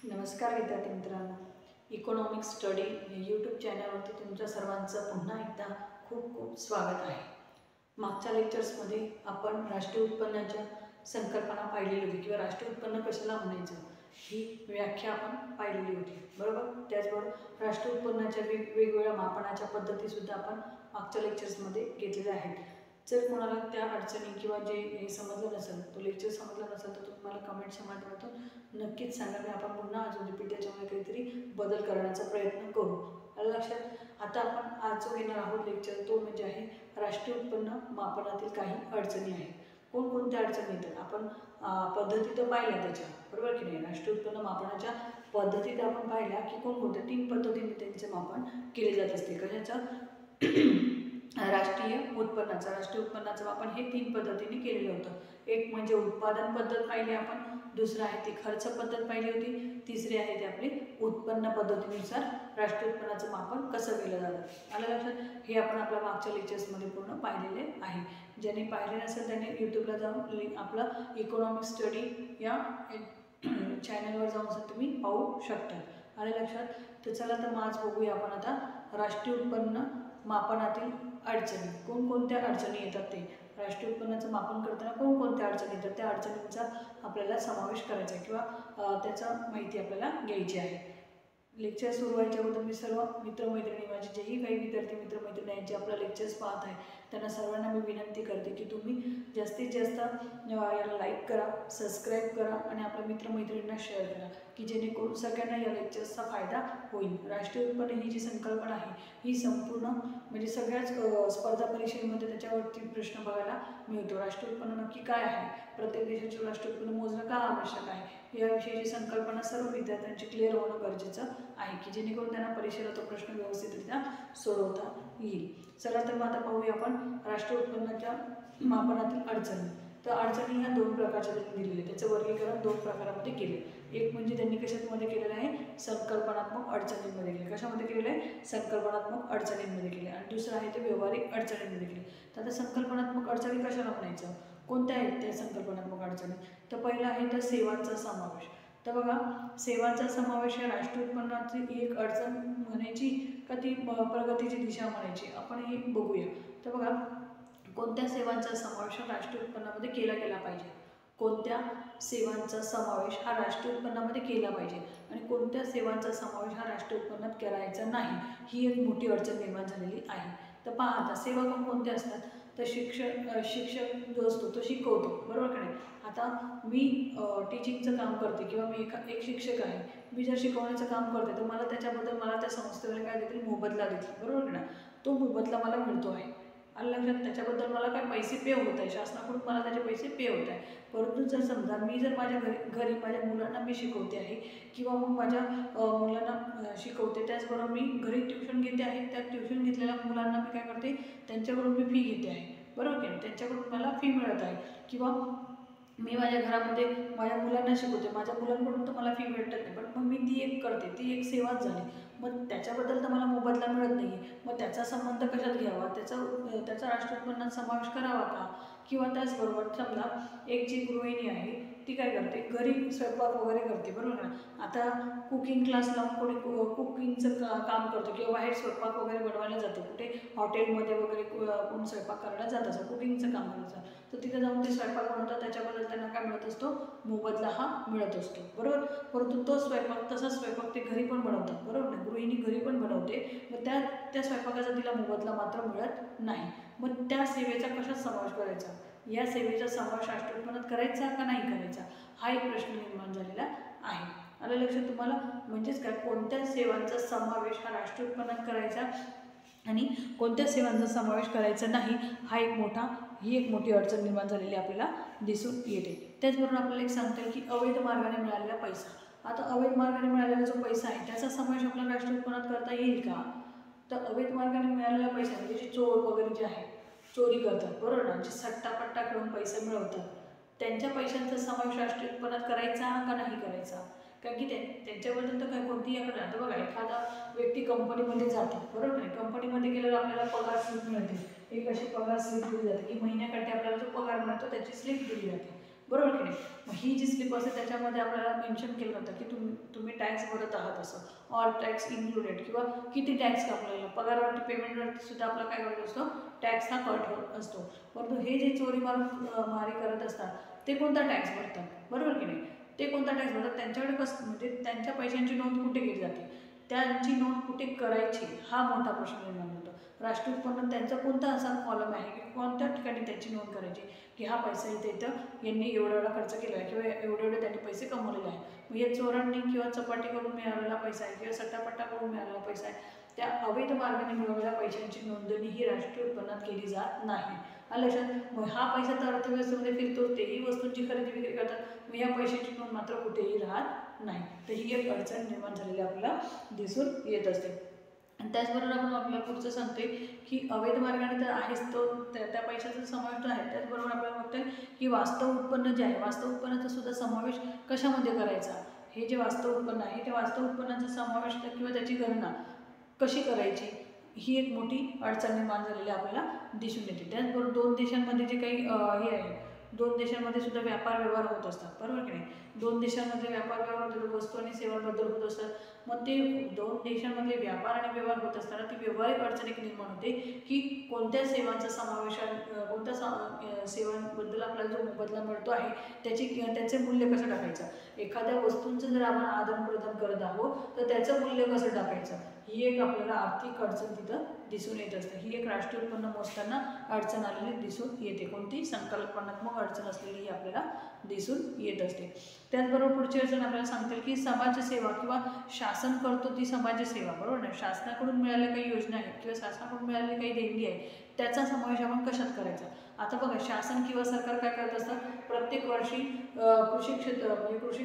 नमस्कार विद्यार्थी मित्रांनो, इकॉनॉमिक्स स्टडी या यूट्यूब चॅनलवरती तुमच्या सर्वांचं पुन्हा एकदा खूप खूप स्वागत आहे. मागच्या लेक्चर्समध्ये आपण राष्ट्रीय उत्पन्नाच्या संकल्पना पाहिलेली होती किंवा राष्ट्रीय उत्पन्न कशाला म्हणायचं ही व्याख्या आपण पाहिलेली होती, बरोबर. त्याचबरोबर राष्ट्रीय उत्पन्नाच्या वेगवेगळ्या मापनाच्या पद्धतीसुद्धा आपण मागच्या लेक्चर्समध्ये घेतलेल्या आहेत. जर कोणाला त्या अडचणी किंवा जे हे समजलं नसेल, तो लेक्चर समजला नसेल, तर तुम्ही मला कमेंटच्या माध्यमातून नक्कीच सांगा. मी आपण पुन्हा अजून रिपीट त्याच्यामध्ये काहीतरी बदल करण्याचा प्रयत्न करू. आलं लक्षात. आता आपण आज जो घेणार आहोत लेक्चर तो म्हणजे आहे राष्ट्रीय उत्पन्न मापनातील काही अडचणी आहेत. कोणकोणत्या अडचणी येतात आपण पद्धती तर पाहिल्या त्याच्या, बरोबर की नाही. राष्ट्रीय उत्पन्न मापनाच्या पद्धती तर आपण पाहिल्या की कोणकोणत्या 3 पद्धतीने त्यांचे मापन केले जात असते. कशाचं? राष्ट्रीय उत्पन्नाचं मापन हे 3 पद्धतीने केलेलं होतं. एक म्हणजे उत्पादन पद्धत पाहिली आपण, दुसरं आहे ती खर्च पद्धत पाहिली होती, तिसरी आहे ती आपली उत्पन्न पद्धतीनुसार राष्ट्रीय उत्पन्नाचं मापन कसं केलं जातं. आलं लक्षात. हे आपण आपल्या मागच्या लेक्चर्समध्ये पूर्ण पाहिलेले आहे. ज्यांनी पाहिले नसेल त्याने यूट्यूबला जाऊन आपलं इकॉनॉमिक्स स्टडी या चॅनलवर जाऊन तुम्ही पाहू शकता. आलं लक्षात. तर चला तर आज बघूया आपण आता राष्ट्रीय उत्पन्न मापनातील अडचणी. कोणकोणत्या अडचणी येतात ते राष्ट्रीय उत्पन्नाचं मापन करताना कोणकोणत्या अडचणी येतात त्या अडचणींचा आपल्याला समावेश करायचा आहे किंवा त्याचा माहिती आपल्याला घ्यायची आहे. लेक्चर सुरू व्हायच्या अगोदर मी सर्व मित्रमैत्रिणी, माझे जेही काही विद्यार्थी मित्रमैत्रिणी आहेत जे आपला लेक्चर्स पाहत आहे त्यांना सर्वांना मी विनंती करते की तुम्ही जास्तीत जास्त याला लाईक करा, सबस्क्राईब करा आणि आपल्या मित्रमैत्रिणींना शेअर करा की जेणेकरून सगळ्यांना या लेक्चर्सचा फायदा होईल. राष्ट्रीय उत्पन्न ही जी संकल्पना आहे ही संपूर्ण म्हणजे सगळ्याच स्पर्धा परीक्षेमध्ये त्याच्यावरती प्रश्न बघायला मिळतो. राष्ट्रीय उत्पन्न नक्की काय आहे, प्रत्येक देशाचे राष्ट्रीय उत्पन्न मोजणं का आवश्यक आहे याविषयीची संकल्पना सर्व विद्यार्थ्यांची क्लिअर होणं गरजेचं आहे की जेणेकरून त्यांना परीक्षेला तो प्रश्न व्यवस्थितरित्या सोडवता येईल. चला तर मग आता पाहूया आपण राष्ट्रीय उत्पन्नाच्या मापनातील अडचणी. तर अडचणी ह्या 2 प्रकारच्या त्यांनी दिलेल्या आहेत. त्याचं वर्गीकरण 2 प्रकारामध्ये केले. एक म्हणजे त्यांनी कशामध्ये केलेलं आहे, संकल्पनात्मक अडचणींमध्ये केले. कशामध्ये केलेलं आहे, संकल्पनात्मक अडचणींमध्ये केले. आणि दुसरं आहे ते व्यावहारिक अडचणींमध्ये केले. तर आता संकल्पनात्मक अडचणी कशाला म्हणायचं, कोणत्या आहेत त्या संकल्पनात्मक अडचणी. तर पहिला आहे तर सेवांचा समावेश. तर बघा, सेवांचा समावेश या राष्ट्रीय उत्पन्नाची एक अडचण म्हणायची का ती प्रगतीची दिशा म्हणायची, आपण हे बघूया. तर बघा, कोणत्या सेवांचा समावेश हा राष्ट्रीय उत्पन्नामध्ये केला गेला पाहिजे, कोणत्या सेवांचा समावेश हा राष्ट्रीय उत्पन्नामध्ये केला पाहिजे आणि कोणत्या सेवांचा समावेश हा राष्ट्रीय उत्पन्नात करायचा नाही, ही एक मोठी अडचण निर्माण झालेली आहे. तर पहा आता सेवा कोणत्या असतात, तर शिक्षक जो असतो तो शिकवतो, बरोबर का नाही. आता मी टीचिंगचं काम करते किंवा मी एक शिक्षक आहे, मी जर शिकवण्याचं काम करते तर मला त्याच्याबद्दल मला त्या संस्थेला काय देतील, मोबदला देतील, बरोबर ना. तो मोबदला मला मिळतो आहे. आलं लक्षात. त्याच्याबद्दल मला काय पैसे पे होत आहे, शासनाकडून मला त्याचे पैसे पे होत आहे. परंतु जर समजा मी जर माझ्या घरी माझ्या मुलांना मी शिकवते आहे किंवा मग माझ्या मुलांना शिकवते, त्याचबरोबर मी घरी ट्युशन घेते आहे, त्या ट्युशन घेतलेल्या मुलांना मी काय करते, त्यांच्याकडून मी फी घेते आहे, बरोबर की नाही. त्यांच्याकडून मला फी मिळत आहे किंवा मी माझ्या घरामध्ये माझ्या मुलांना शिकवते, माझ्या मुलांकडून तर मला फी भेटत नाही, पण मग मी ती एक करते, ती एक सेवाच झाली. मग त्याच्याबद्दल तर मला मोबदला मिळत नाही, मग त्याचा संबंध कशात घ्यावा, त्याचा राष्ट्रीय उत्पन्नात समावेश करावा का. किंवा त्याचबरोबर समजा एक जी गृहिणी आहे ती काय करते, घरी स्वयंपाक वगैरे करते, बरोबर ना. आता कुकिंग क्लास लावून कोणी कुकिंगचं काम करतो किंवा बाहेर स्वयंपाक वगैरे बनवायला जातो, कुठे हॉटेलमध्ये वगैरे कोण स्वयंपाक करायला जात असं कुकिंगचं काम करायचं, तर तिथे जाऊन ते स्वयंपाक बनवतात, त्याच्याबद्दल त्यांना काय मिळत असतो, मोबदला हा मिळत असतो, बरोबर. परंतु तो तसाच स्वयंपाक ते घरी पण बनवतात, बरोबर ना. गृहिणी घरी पण बनवते, मग त्या स्वयंपाकाचा तिला मोबदला मात्र मिळत नाही. मग त्या सेवेचा कशात समावेश करायचा, या सेवेचा समावेश राष्ट्रीय उत्पन्नात करायचा का नाही करायचा, हा एक प्रश्न निर्माण झालेला आहे. आलं लक्षात तुम्हाला. म्हणजेच काय, कोणत्या सेवांचा समावेश हा राष्ट्रीय उत्पन्नात करायचा आणि कोणत्या सेवांचा समावेश करायचा नाही, ही एक मोठी अडचण निर्माण झालेली आपल्याला दिसून येते. त्याचबरोबर आपल्याला एक सांगता येईल की अवैध मार्गाने मिळालेला पैसा. आता अवैध मार्गाने मिळालेला जो पैसा आहे त्याचा समावेश आपल्याला राष्ट्रीय उत्पन्नात करता येईल का. तर अवैध मार्गाने मिळालेला पैसा म्हणजे जे चोर वगैरे जे आहे, चोरी करतात, बरोबर ना, जे सट्टापट्टा करून पैसे मिळवतात, त्यांच्या पैशांचा समावेश राष्ट्रीय उत्पन्नात करायचा का नाही करायचा. कारण की त्यांच्याबद्दल तर काय कोणतीही आकडे. आता बघा, एखादा व्यक्ती कंपनीमध्ये जातो, बरोबर नाही, कंपनीमध्ये गेल्यावर आपल्याला पगार स्लिप मिळते, एक अशी पगार स्लिप दिली जाते की महिन्याकाठी आपल्याला जो पगार मिळतो त्याची स्लिप दिली जाते. बरोबर की नाही. मग ही जी स्लिप असते त्याच्यामध्ये आपल्याला मेन्शन केलं होतं की तुम्ही टॅक्स भरत आहात, असं ऑल टॅक्स इन्क्लुडेड, किंवा किती टॅक्स कापलेला, पगारावरती पेमेंटवरती सुद्धा आपला काय करत असतो, टॅक्स हा कट होत असतो. परंतु हे जे चोरी मारी करत असतात ते कोणता टॅक्स भरतात, बरोबर की नाही. ते कोणता टॅक्स भरतात, त्यांच्याकडे कसं म्हणजे त्यांच्या पैशांची नोंद कुठे केली जाते, त्यांची नोंद कुठे करायची, हा मोठा प्रश्न निर्माण होतो. राष्ट्रीय उत्पन्न त्यांचा कोणता असा कॉलम आहे की कोणत्या ठिकाणी त्याची नोंद करायची, की हा पैसा इथं यांनी एवढा खर्च केला आहे किंवा एवढे त्यांनी पैसे कमवलेले आहे. मग हे चोरांनी किंवा चपाटी करून मिळालेला पैसा आहे किंवा सट्टापट्टा करून मिळालेला पैसा आहे, त्या अवैध मार्गाने मिळवलेल्या पैशांची नोंदणी ही राष्ट्रीय उत्पन्नात केली जात नाही. आलं लक्षात. मग हा पैसा तर अर्थव्यवस्थेमध्ये फिरतो, तेही वस्तूंची खरेदी विक्री करतात, मग या पैशाची नोंद मात्र कुठेही राहत नाही. तर ही एक अडचण निर्माण झालेली आपल्याला दिसून येत असते. आणि त्याचबरोबर आपण आपल्याला पुढचं सांगतोय की अवैध मार्गाने तर आहेच तो, त्या पैशाचा समावेश आहे. त्याचबरोबर आपल्याला बघतोय की वास्तव उत्पन्न जे आहे, वास्तव उत्पन्नाचा सुद्धा समावेश कशामध्ये करायचा, हे जे वास्तव उत्पन्न आहे त्या वास्तव उत्पन्नाचा समावेश किंवा त्याची गणना कशी करायची, ही एक मोठी अडचण निर्माण झालेली आपल्याला दिसून येते. त्याचबरोबर दोन देशांमध्ये जे काही हे आहे, दोन देशांमध्ये सुद्धा व्यापार व्यवहार होत असतात, बरोबर की नाही. दोन देशांमध्ये व्यापार व्यवहार होतात, वस्तू आणि सेवांबद्दल होत असतात. मग ते दोन देशांमध्ये व्यापार आणि व्यवहार होत असताना ती व्यावहारिक अडचण एक निर्माण होते की कोणत्या सेवांचा समावेश, कोणत्या सेवांबद्दल आपल्याला जो मोबदला मिळतो आहे त्याचे मूल्य कसं टाकायचं, एखाद्या वस्तूंचं जर आपण आदानप्रदान करत आहोत तर त्याचं मूल्य कसं टाकायचं, ही एक आपल्याला आर्थिक अडचण तिथं दिसून येत असते. ही एक राष्ट्रीय उत्पन्न मोजताना अडचण आलेली दिसून येते. कोणती संकल्पनात्मक अडचण असलेली ही आपल्याला दिसून येत असते. त्याचबरोबर पुढची अडचण आपल्याला सांगतील की समाजसेवा किंवा शासन करतो ती समाजसेवा, बरोबर ना. शासनाकडून मिळालेल्या काही योजना आहेत किंवा शासनाकडून मिळालेली काही देणगी आहे, त्याचा समावेश आपण कशात करायचा. आता बघा, शासन किंवा सरकार काय करत असतात, प्रत्येक वर्षी कृषी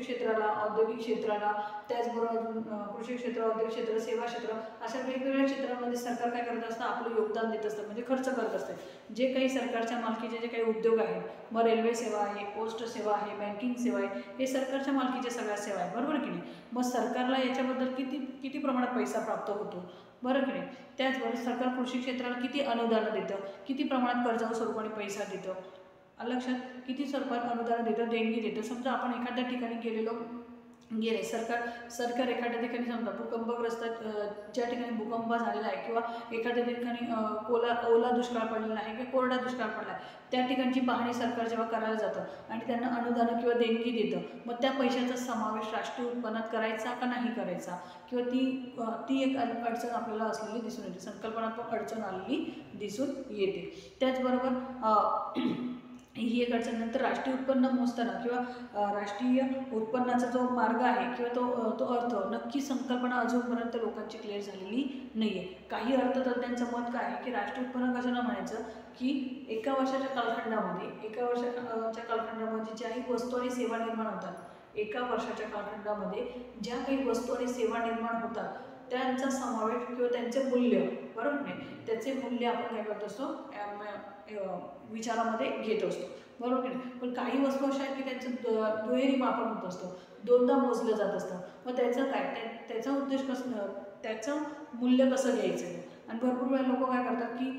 क्षेत्राला, औद्योगिक क्षेत्राला, त्याचबरोबर कृषी क्षेत्र, औद्योगिक क्षेत्र, सेवा क्षेत्र, अशा वेगवेगळ्या क्षेत्रांमध्ये सरकार काय करत असतं, आपलं योगदान देत असतं, म्हणजे खर्च करत असतं. जे काही सरकारच्या मालकीचे जे काही उद्योग आहेत, मग रेल्वे सेवा आहे, पोस्ट सेवा आहे, बँकिंग सेवा आहे, हे सरकारच्या मालकीच्या सगळ्या सेवा आहे, बरोबर की नाही. मग सरकारला याच्याबद्दल किती प्रमाणात पैसा प्राप्त होतो, बरं की नाही. त्याचबरोबर सरकार कृषी क्षेत्राला किती अनुदान देतं, किती प्रमाणात कर्जाच्या स्वरूपाने पैसा देतं, लक्षात, किती स्वरूपात अनुदान देतं, देणगी देतं. समजा आपण एखाद्या ठिकाणी गेले, सरकार एखाद्या ठिकाणी समजा भूकंपग्रस्त, ज्या ठिकाणी भूकंप झालेला आहे किंवा एखाद्या ठिकाणी ओला दुष्काळ पडलेला आहे किंवा कोरडा दुष्काळ पडला आहे, त्या ठिकाणची पाहणी सरकार जेव्हा करायला जातं आणि त्यांना अनुदान किंवा देणगी देतं, मग त्या पैशाचा समावेश राष्ट्रीय उत्पन्नात करायचा का नाही करायचा, किंवा ती एक अडचण आपल्याला असलेली दिसून येते, संकल्पनात्मक अडचण आलेली दिसून येते. त्याचबरोबर ही एक अडचण. नंतर राष्ट्रीय उत्पन्न मोजताना किंवा राष्ट्रीय उत्पन्नाचा जो मार्ग आहे किंवा तो अर्थ, नक्की संकल्पना अजूनपर्यंत लोकांची क्लिअर झालेली नाही आहे. काही अर्थतज्ज्ञांचं मत काय आहे की राष्ट्रीय उत्पन्न कशाला म्हणायचं, की एका वर्षाच्या कालखंडामध्ये ज्याही वस्तू आणि सेवा निर्माण होतात, एका वर्षाच्या कालखंडामध्ये ज्या काही वस्तू आणि सेवा निर्माण होतात त्यांचा समावेश किंवा त्यांचे मूल्य, बरोबर नाही, त्याचे मूल्य आपण काय करत असतो, विचारामध्ये घेत असतो, बरोबर की नाही. पण काही वस्तू अशा आहेत की त्यांचं दुहेरी मापन होत असतं, दोनदा मोजलं जात असतं. मग त्याचं काय, त्याचा उद्देश त्याचं मूल्य कसं घ्यायचं. आणि भरपूर वेळा लोक काय करतात की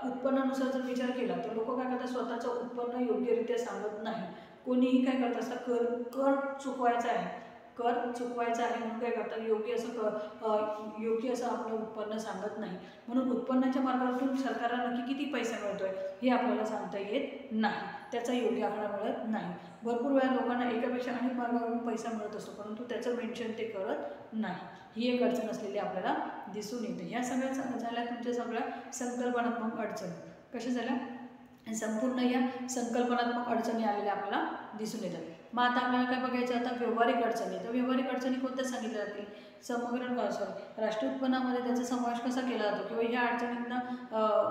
उत्पन्नानुसार जर विचार केला तर लोक काय करतात, स्वतःचं उत्पन्न योग्यरित्या सांगत नाही. कोणीही काय करत असतात, कर चुकवायचा आहे म्हणून काय करतात, योग्य असं आपलं उत्पन्न सांगत नाही. म्हणून उत्पन्नाच्या मार्गातून सरकारला नक्की किती पैसा मिळतोय हे आपल्याला सांगता येत नाही, त्याचा योग्य आकडा मिळत नाही. भरपूर वेळा लोकांना एकापेक्षा अनेक मार्गावरून पैसा मिळत असतो, परंतु त्याचं मेन्शन ते करत नाही. ही एक अडचण असलेली आपल्याला दिसून येते. या सगळ्या झाल्या तुमच्या सगळ्या संकल्पनात्मक अडचणी. कशा झाल्या, संपूर्ण या संकल्पनात्मक अडचणी आलेल्या आपल्याला दिसून येतात. मग आता आपल्याला काय बघायचं, आता व्यावहारिक अडचणी. तर व्यावहारिक अडचणी कोणत्या सांगितल्या जातील, राष्ट्रीय उत्पन्नामध्ये त्याचा समावेश कसा केला जातो किंवा ह्या अडचणींना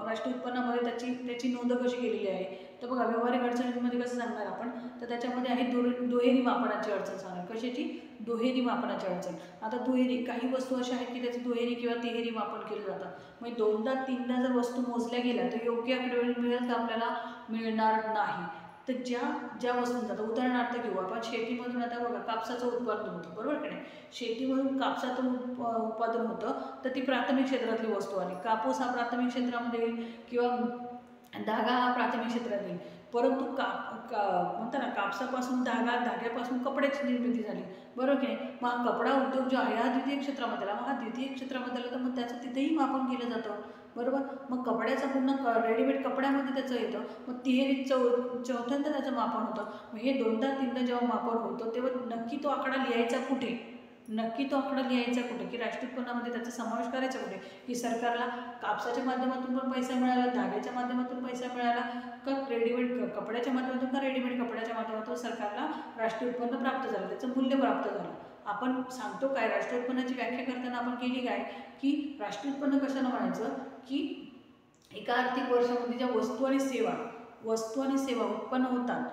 राष्ट्रीय उत्पन्नामध्ये त्याची नोंद कशी केलेली आहे. तर बघा, व्यावहारिक अडचणींमध्ये कसं सांगणार आपण, तर त्याच्यामध्ये आहे दुहेरी मापनाची अडचण सांगणार. कशाची, दुहेरी मापनाची अडचण. आता काही वस्तू अशा आहेत की त्याचं दुहेरी किंवा तिहेरी मापन केलं जातं. म्हणजे दोनदा तीनदा जर वस्तू मोजल्या गेल्या तर योग्य आकडेवारी मिळेल का, आपल्याला मिळणार नाही. तर ज्या वस्तूंचा, आता उदाहरणार्थ घेऊ आपण, शेतीमधून आता बघा कापसाचं उत्पादन होतं, बरोबर की नाही. शेतीमधून कापसाचं उत्पादन होतं, तर ती प्राथमिक क्षेत्रातली वस्तू आली. कापूस हा प्राथमिक क्षेत्रामध्ये येईल किंवा धागा हा प्राथमिक क्षेत्रात येईल. परंतु म्हणतात ना, कापसापासून धागा, धाग्यापासून कपड्याची निर्मिती झाली, बरोबर की नाही. मग हा कपडा उद्योग जो आहे हा द्वितीय क्षेत्रामध्ये आला. मग हा द्वितीय क्षेत्रामध्ये आला तर मग त्याचं तिथेही मापन केलं जातं, बरोबर. मग कपड्याचा पुन्हा रेडीमेड कपड्यामध्ये त्याचं येतं, मग तिहेरी चौथ्यांदा त्याचं मापन होतं. मग हे दोनदा तीनदा जेव्हा मापन होतं तेव्हा नक्की तो आकडा लिहायचा कुठे, नक्की तो आकडा लिहायचा कुठे, की राष्ट्रीय उत्पन्नामध्ये त्याचा समावेश करायचा कुठे, की सरकारला कापसाच्या माध्यमातून पण पैसा मिळाला, धाग्याच्या माध्यमातून पैसा मिळाला, का रेडीमेड कपड्याच्या माध्यमातून, का रेडीमेड कपड्याच्या माध्यमातून सरकारला राष्ट्रीय उत्पन्न प्राप्त झालं, त्याचं मूल्य प्राप्त झालं. आपण सांगतो काय, राष्ट्रीय उत्पन्नाची व्याख्या करताना आपण केली काय, की राष्ट्रीय उत्पन्न कशाला म्हणायचं, की एका आर्थिक वर्षामध्ये ज्या वस्तू आणि सेवा उत्पन्न होतात,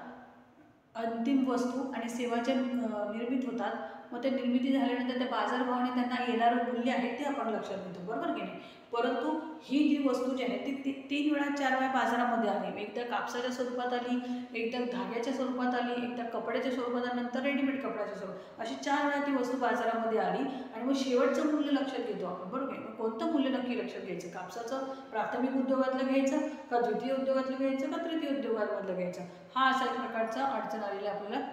अंतिम वस्तू आणि सेवाच्या निर्मित होतात, मग ते निर्मिती झाल्यानंतर त्या बाजारभावाने त्यांना येणारं मूल्य आहे ते आपण लक्षात घेतो, बरोबर की नाही. परंतु ही जी वस्तू जी आहे ती 3 वेळा 4 वेळा बाजारामध्ये आली. एकदा कापसाच्या स्वरूपात आली, एकदा धाग्याच्या स्वरूपात आली, एकदा कपड्याच्या स्वरूपात आली, नंतर रेडीमेड कपड्याच्या स्वरूपात, अशी 4 वेळा ती वस्तू बाजारामध्ये आली. आणि मग शेवटचं मूल्य लक्षात घेतो आपण, बरोबर आहे. मग कोणतं मूल्य नक्की लक्षात घ्यायचं, कापसाचं प्राथमिक उद्योगातलं घ्यायचं, का द्वितीय उद्योगातलं घ्यायचं, का तृतीय उद्योगामधलं घ्यायचं. हा अशा प्रकारचा अडचण आलेली आपल्याला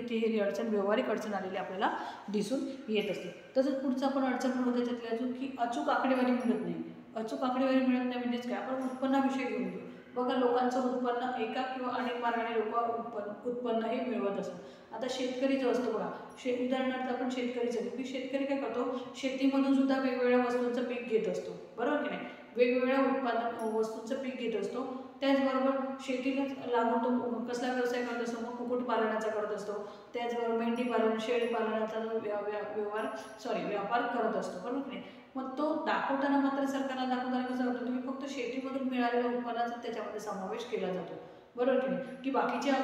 तिहेरी अडचण, व्यावहारिक अडचण आलेली आपल्याला दिसून येत असते. तसंच पुढचं आपण अडचण म्हणू त्याच्यातली अजून, की अचूक आकडेवारी मिळत नाही. अचूक आकडेवारी मिळत नाही म्हणजेच काय, आपण उत्पन्नाविषयी घेऊन घेऊ. बघा, लोकांचं उत्पन्न एका किंवा अनेक मार्गाने लोक उत्पन्न हे मिळवत असतात. आता शेतकरी जो असतो बघा, उदाहरणार्थ आपण शेतकरीचं घेऊ, की शेतकरी काय करतो, शेतीमधून सुद्धा वेगवेगळ्या वस्तूंचं पीक घेत असतो, बरोबर की नाही. वेगवेगळ्या वस्तूंचं पीक घेत असतो. त्याचबरोबर शेतीलाच लागून तो कसला व्यवसाय करत असतो, मग कुक्कुटपालनाचा करत असतो. त्याचबरोबर मेंढीपालन, शेळीपालनाचा व्यापार करत असतो, बरोबर की नाही. मग तो दाखवताना मात्र सरकारला दाखवताना कसं वाटतं, तुम्ही फक्त शेतीमधून मिळालेल्या उत्पन्नाचा त्याच्यामध्ये समावेश केला जातो, बरोबर की नाही. की बाकीच्या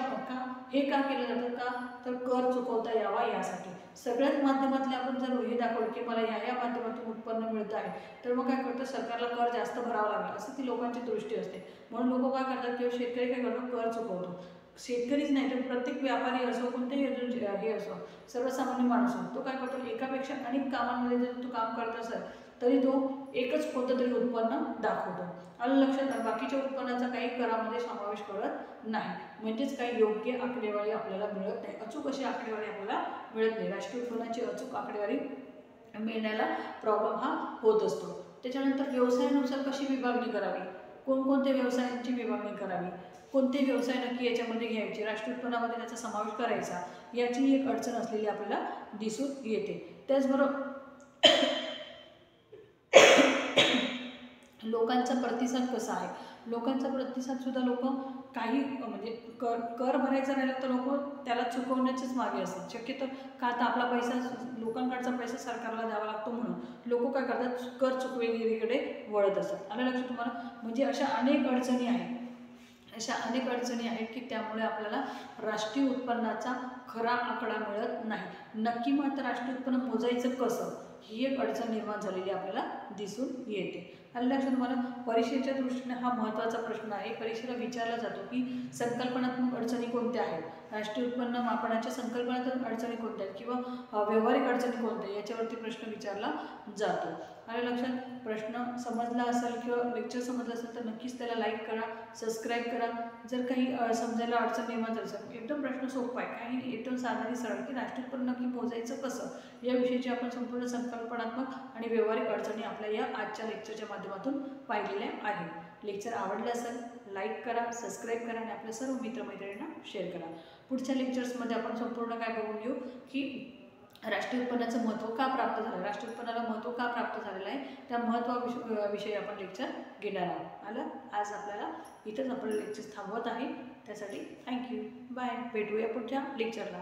हे का केलं जातं, का तर कर चुकवता यावा यासाठी. सगळ्याच माध्यमातले आपण जर हे दाखवलं की मला या माध्यमातून उत्पन्न मिळतं आहे, तर मग काय करतं, सरकारला कर जास्त भरावा लागला असं ती लोकांची दृष्टी असते. म्हणून लोक काय करतात, किंवा शेतकरी काय करतो, कर चुकवतो. शेतकरीच नाही तर प्रत्येक व्यापारी असो, कोणतेही हे असो, सर्वसामान्य माणूस असो, तो काय करतो, एकापेक्षा अनेक कामांमध्ये जर तो काम करत असेल तरी तो एकच कोणतं तरी उत्पन्न दाखवतो. आलं लक्षात. बाकीच्या उत्पन्नाचा काही करामध्ये समावेश करत नाही. म्हणजेच काही योग्य आकडेवारी आपल्याला मिळत नाही, अचूक अशी आकडेवारी आपल्याला मिळत नाही. राष्ट्रीय उत्पन्नाची अचूक आकडेवारी मिळण्याला प्रॉब्लेम हा होत असतो. त्याच्यानंतर व्यवसायानुसार कशी विभागणी करावी, कोणकोणत्या व्यवसायांची विभागणी करावी, कोणते व्यवसाय नक्की याच्यामध्ये घ्यायचे, राष्ट्रीय उत्पन्नामध्ये त्याचा समावेश करायचा, याची एक अडचण असलेली आपल्याला दिसून येते. त्याचबरोबर लोकांचा प्रतिसाद कसा आहे, लोकांचा प्रतिसादसुद्धा लोक काही म्हणजे कर भरायचा राहिला तर लोक त्याला चुकवण्याच्याच मागे असतात. शक्यतो का तर आपला पैसा, लोकांकडचा पैसा सरकारला द्यावा लागतो म्हणून लोक काय करतात, कर चुकवेगिरीकडे वळत असतात. आलं लक्षात तुम्हाला. म्हणजे अशा अनेक अडचणी आहेत की त्यामुळे आपल्याला राष्ट्रीय उत्पन्नाचा खरा आकडा मिळत नाही. नक्की मात्र राष्ट्रीय उत्पन्न मोजायचं कसं, ही एक अडचण निर्माण झालेली आपल्याला दिसून येते. आलं लक्षात तुम्हाला. परीक्षेच्या दृष्टीने हा महत्त्वाचा प्रश्न आहे. परीक्षेला विचारला जातो की संकल्पनात्मक अडचणी कोणत्या आहेत, राष्ट्रीय उत्पन्न मापनाच्या संकल्पनात्मक अडचणी कोणत्या आहेत, किंवा व्यावहारिक अडचणी कोणत्या, याच्यावरती प्रश्न विचारला जातो. आलं लक्षात. प्रश्न समजला असेल किंवा लेक्चर समजलं असेल तर नक्कीच त्याला लाईक करा, सबस्क्राईब करा. जर काही समजायला अडचण निर्माण झाली असेल, एकदम प्रश्न सोपा आहे, काही एकदम साधारी सरळ, की राष्ट्रीय उत्पन्न नक्की मोजायचं कसं, या विषयीची आपण संपूर्ण संकल्पनात्मक आणि व्यावहारिक अडचणी आपल्या या आजच्या लेक्चरच्या माध्यमातून पाहिलेल्या आहेत. लेक्चर आवडलं असेल लाईक करा, सबस्क्राईब करा आणि आपल्या सर्व मित्रमैत्रिणींना शेअर करा. पुढच्या लेक्चर्समध्ये आपण संपूर्ण काय बघून घेऊ, की राष्ट्रीय उत्पन्नाचं महत्त्व का प्राप्त झालं, राष्ट्रीय उत्पन्नाला महत्त्व का प्राप्त झालेलं आहे, त्या महत्त्वाविषयी आपण लेक्चर घेणार आहोत. आलं. आज आपल्याला इथंच आपलं लेक्चर थांबवत आहे. त्यासाठी थँक्यू, बाय. भेटूया पुढच्या लेक्चरला.